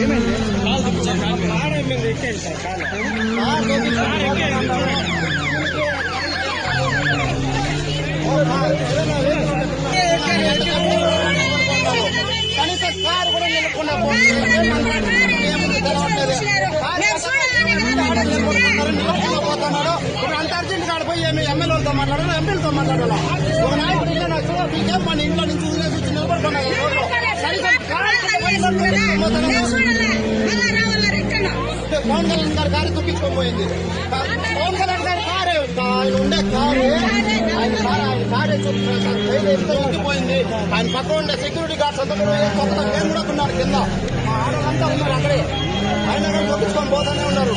ఏమైంది? ఎక్కేది సార్ కనీసం కారు కూడా నిలుపుకున్నా పోతున్నాడు. అంత అర్జెంట్ కాడ పోయి ఎమ్మెల్యేలతో మాట్లాడాలి, ఎంపీలతో మాట్లాడాలి. ఒక నాయకుడు ఇల్లు నాకు మీకేం మన ఇంట్లో నుంచి వదిలేసి వచ్చి నిలబడుతున్నా పవన్ కళ్యాణ్ గారి కారు తుప్పించుకోపోయింది. పవన్ కళ్యాణ్ గారి కారే ఆయన ఉండే కారు ఆయన కారే తుప్పిపోయింది. ఆయన పక్కన ఉండే సెక్యూరిటీ గార్డ్స్ అంతా కూడా కొత్త మేము కూడా ఉన్నారు కింద. మా ఆడవాళ్ళంతా ఉన్నారు అక్కడే. ఆయన కూడా తొక్కించుకొని పోతానే ఉన్నారు.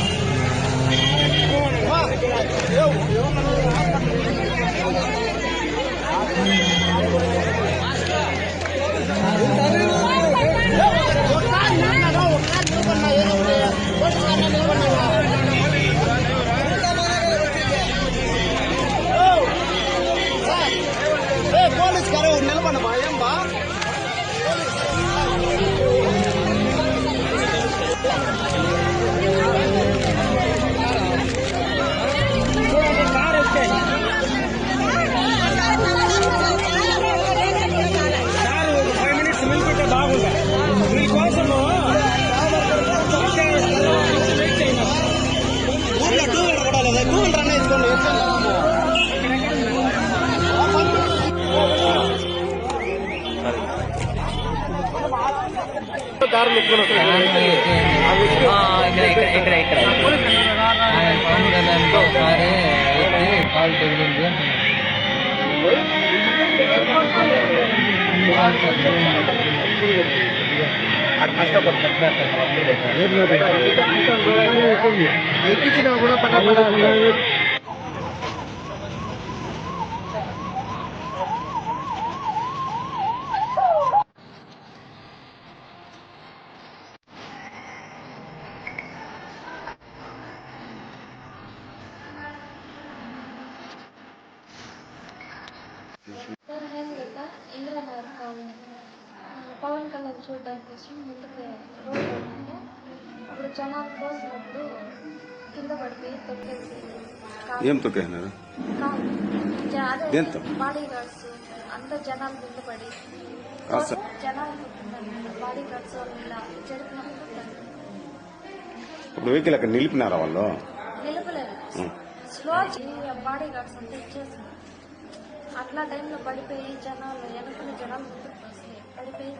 పోలీస్ గారు నిలబడమా ఏం బా ఇక్కడ పవన్ కళ్యాణ్ ఒకసారి కాలు తగిలింది ఎక్కించినా కూడా ఇంద్రనగర్ కాలనీ పవన్ కళ్యాణ్ చూడడానికి కోసం ముందుకు రోడ్డు ఉంటే అప్పుడు జనాలు కోసినప్పుడు కింద పడిపోయి తొక్కేసి ఏం తొక్కేసినారు? అదే బాడీ గార్డ్స్ అందరు జనాలు కింద పడి జనాలు బాడీ గార్డ్స్ వాళ్ళు ఇలా జరిపినప్పుడు ఇప్పుడు వెహికల్ అక్కడ నిలిపినారా వాళ్ళు? నిలపలేదు. స్లో బాడీ గార్డ్స్ అంతా ఇచ్చేసారు. అట్లా టైంలో పడిపోయి జనాలు వెనకున్న జనాలు ముందుకు వస్తాయి పడిపోయి